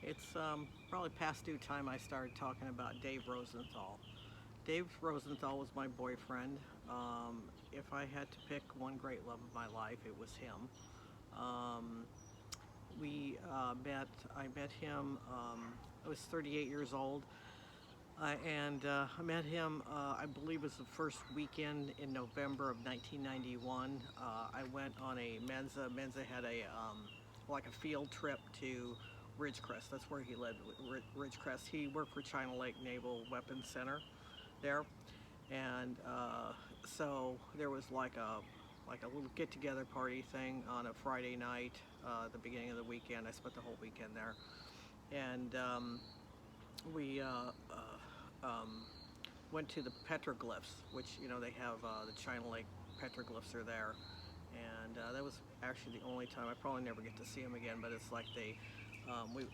It's probably past due time I started talking about Dave Rosenthal. Dave Rosenthal was my boyfriend. If I had to pick one great love of my life, it was him. Um, we met. I met him. I was 38 years old, and I met him. I believe it was the first weekend in November of 1991. I went on a Mensa. Mensa had a like a field trip to Ridgecrest. That's where he lived. Ridgecrest. He worked for China Lake Naval Weapons Center there, and so there was like a little get together party thing on a Friday night, the beginning of the weekend. I spent the whole weekend there, and we went to the petroglyphs, which they have the China Lake petroglyphs are there, and that was actually the only time. I probably never get to see them again, but it's like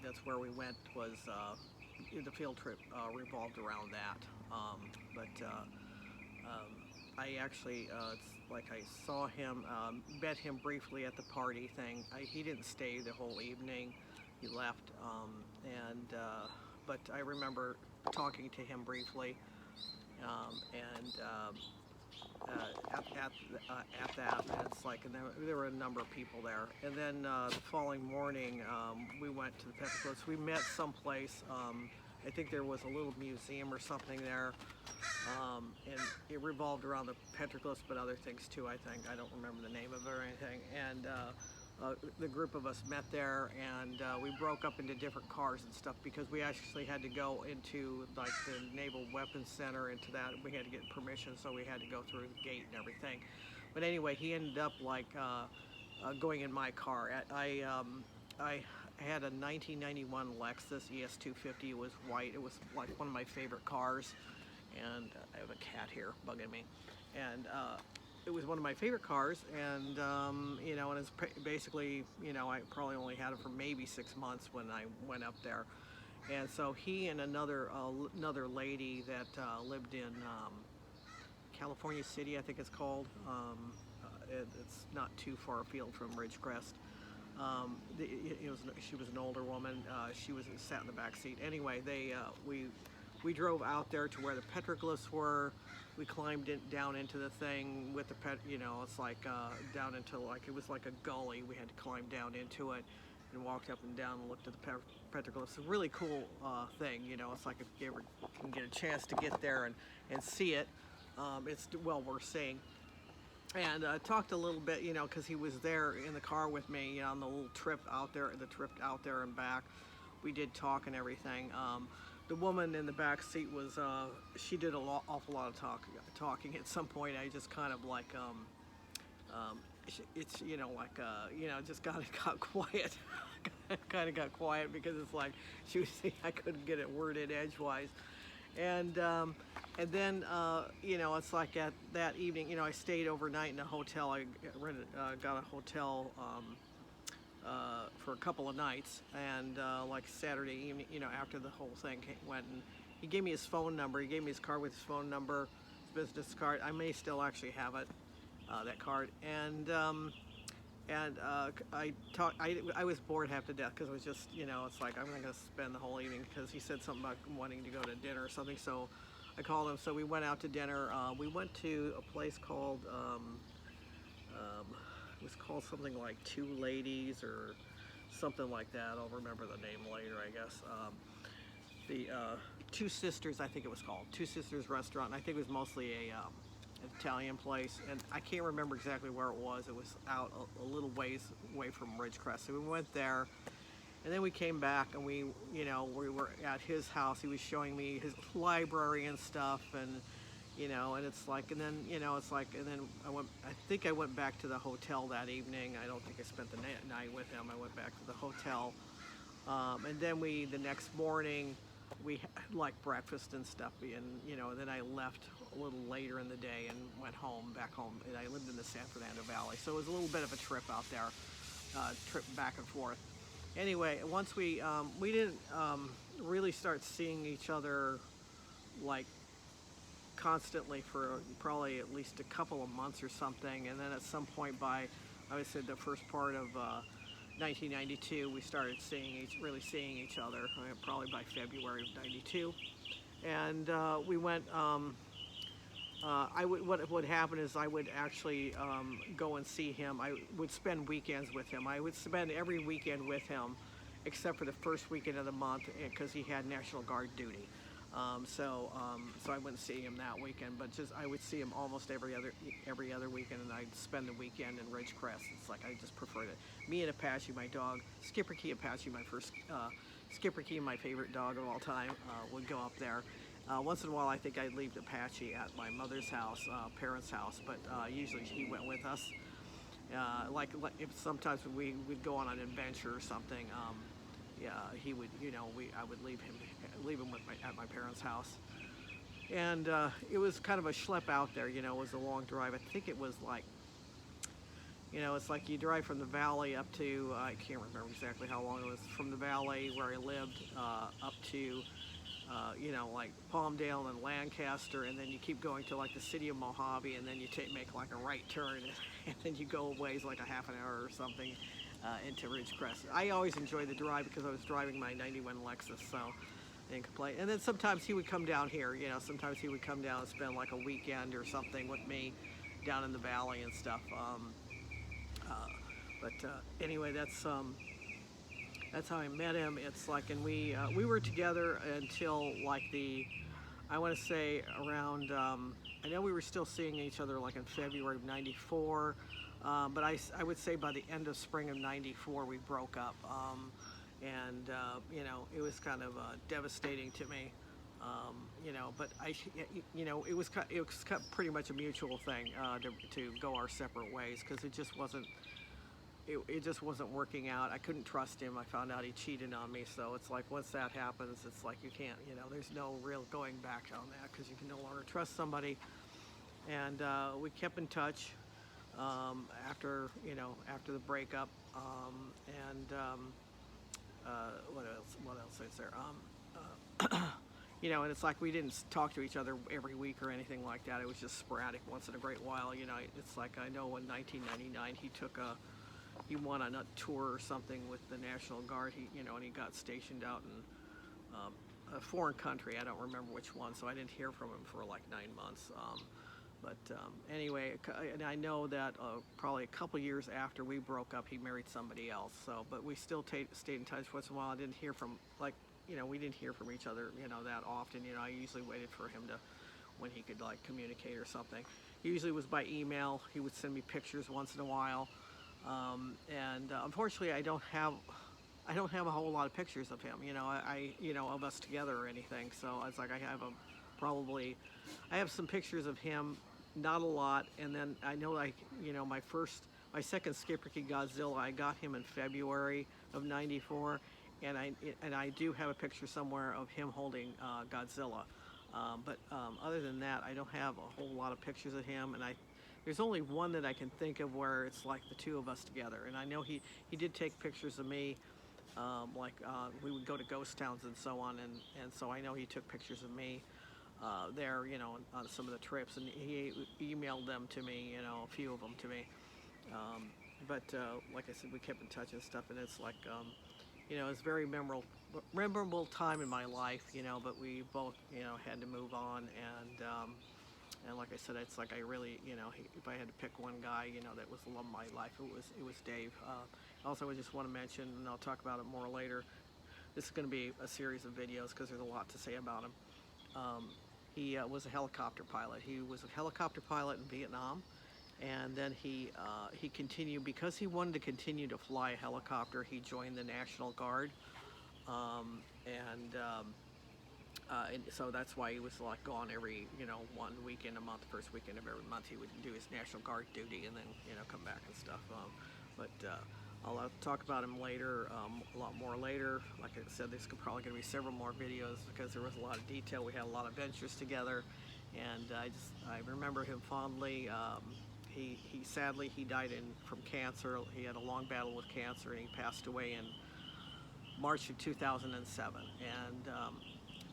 that's where we went was the field trip revolved around that. But I actually, it's like I saw him, met him briefly at the party thing. He didn't stay the whole evening. He left, and but I remember talking to him briefly, and at that, and it's like, and there were a number of people there. And then the following morning, we went to the Petroglyphs. We met someplace. I think there was a little museum or something there, and it revolved around the petroglyphs, but other things too. I think I don't remember the name of it or anything. And the group of us met there, and we broke up into different cars and stuff because we actually had to go into like the Naval Weapons Center. Into that, we had to get permission, so we had to go through the gate and everything. But anyway, he ended up like going in my car. I had a 1991 Lexus ES250. It was white. It was like one of my favorite cars, and I have a cat here bugging me, and it was one of my favorite cars, and and it's basically, I probably only had it for maybe 6 months when I went up there, and so he and another lady that lived in California City, I think it's called. It's not too far afield from Ridgecrest. She was an older woman. She was sat in the back seat. Anyway, we drove out there to where the petroglyphs were. We climbed down into the thing with the it's like down into like it was like a gully. We had to climb down into it and walked up and down and looked at the petroglyphs. It's a really cool thing. It's like if you ever can get a chance to get there and see it, it's well worth seeing. And talked a little bit, because he was there in the car with me, on the little trip out there, the trip out there and back. We did talk and everything. The woman in the back seat was, she did awful lot of talking. At some point, I just kind of like, it's, just got quiet. Kind of got quiet because it's like she was saying I couldn't get it worded edgewise. And then it's like at that evening, I stayed overnight in a hotel. I got a hotel for a couple of nights, and like Saturday evening, after the whole thing went, and he gave me his phone number. He gave me his card with his phone number, his business card. I may still actually have it, that card. And I was bored half to death because it was just, it's like I'm not going to spend the whole evening because he said something about wanting to go to dinner or something. So I called him. So we went out to dinner. We went to a place called, it was called something like Two Ladies or something like that. I'll remember the name later, I guess. The Two Sisters, I think it was called. Two Sisters Restaurant. And I think it was mostly an Italian place, and I can't remember exactly where it was. It was out a little ways away from Ridgecrest. So we went there, and then we came back, and we were at his house. He was showing me his library and stuff, and and it's like, and then it's like, and then I think I went back to the hotel that evening. I don't think I spent the night with him. I went back to the hotel, and then the next morning, we had like breakfast and stuff, and then I left a little later in the day and went back home, and I lived in the San Fernando Valley, so it was a little bit of a trip out there, trip back and forth. Anyway, once we didn't really start seeing each other like constantly for probably at least a couple of months or something, and then at some point I would say the first part of 1992, we started really seeing each other, probably by February of '92, and we went. What would happen is I would actually go and see him. I would spend weekends with him. I would spend every weekend with him, except for the first weekend of the month, because he had National Guard duty. So I wouldn't see him that weekend, but just I would see him almost every other weekend, and I'd spend the weekend in Ridgecrest. It's like I just preferred it. Me and Apache, my dog, Skipper Key Apache, Skipper Key, my favorite dog of all time, would go up there. Once in a while, I think I'd leave Apache at my mother's house, parents' house, but usually he went with us. Like if sometimes we would go on an adventure or something, yeah, he would, I would leave him at my parents' house. And it was kind of a schlep out there, it was a long drive. I think it was like, it's like you drive from the valley up to, I can't remember exactly how long it was, from the valley where I lived up to, like Palmdale and Lancaster, and then you keep going to like the city of Mojave, and then you make like a right turn, and then you go a ways, like a half an hour or something, into Ridgecrest. I always enjoyed the drive because I was driving my '91 Lexus, so I didn't complain. And then sometimes he would come down here, sometimes he would come down and spend like a weekend or something with me down in the valley and stuff. Anyway, that's how I met him. It's like, and we were together until like I want to say around, I know we were still seeing each other like in February of '94, but I would say by the end of spring of '94 we broke up, and it was kind of devastating to me, but it was pretty much a mutual thing, to go our separate ways, because it just wasn't working out. I couldn't trust him. I found out he cheated on me. So it's like once that happens, it's like you can't, there's no real going back on that, because you can no longer trust somebody. And we kept in touch after the breakup. What else is there? And it's like we didn't talk to each other every week or anything like that. It was just sporadic once in a great while. It's like I know in 1999 he won on a tour or something with the National Guard. And he got stationed out in a foreign country. I don't remember which one, so I didn't hear from him for like 9 months. Anyway, and I know that probably a couple years after we broke up, he married somebody else. So, but we still stayed in touch once in a while. I didn't hear from we didn't hear from each other, that often. I usually waited for him to, when he could like communicate or something. Usually it was by email. He would send me pictures once in a while. Unfortunately, I don't have a whole lot of pictures of him, of us together or anything. So it's like I have some pictures of him, not a lot. And then I know, like, my second Skipper Key Godzilla, I got him in February of '94, and I do have a picture somewhere of him holding Godzilla. But other than that, I don't have a whole lot of pictures of him, and there's only one that I can think of where it's like the two of us together. And I know he did take pictures of me, we would go to ghost towns and so on, and so I know he took pictures of me there, on some of the trips, and he emailed them to me, a few of them to me. Like I said, we kept in touch and stuff, and it's like, it's very memorable time in my life, but we both, had to move on, and like I said, it's like I really, if I had to pick one guy, that was the love of my life, it was Dave. Also, I just want to mention, and I'll talk about it more later, this is going to be a series of videos because there's a lot to say about him. He was a helicopter pilot. He was a helicopter pilot in Vietnam, and then he continued, because he wanted to continue to fly a helicopter, he joined the National Guard, and so that's why he was like gone every, 1 weekend a month. First weekend of every month he would do his National Guard duty, and then come back and stuff. I'll talk about him later, a lot more later. Like I said, there's probably going to be several more videos because there was a lot of detail. We had a lot of adventures together, and I remember him fondly. He sadly died from cancer. He had a long battle with cancer, and he passed away in March of 2007. And I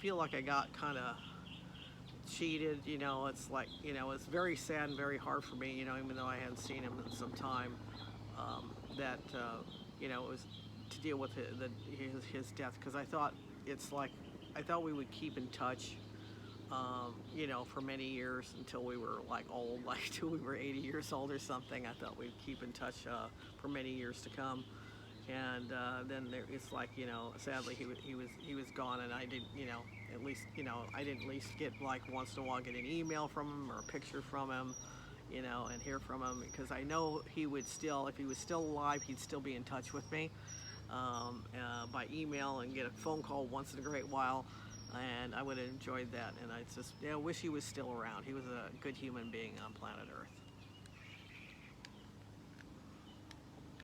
feel like I got kind of cheated. It's like, it's very sad and very hard for me. Even though I hadn't seen him in some time. it was to deal with his death, because I thought I thought we would keep in touch, for many years until we were like old, like till we were 80 years old or something. I thought we'd keep in touch for many years to come. And then it's like, sadly he was gone, and I didn't, at least, I didn't at least get, like, once in a while get an email from him or a picture from him, and hear from him, because I know he would still, if he was still alive, he'd still be in touch with me by email, and get a phone call once in a great while, and I would have enjoyed that. And I just, wish he was still around. He was a good human being on planet Earth.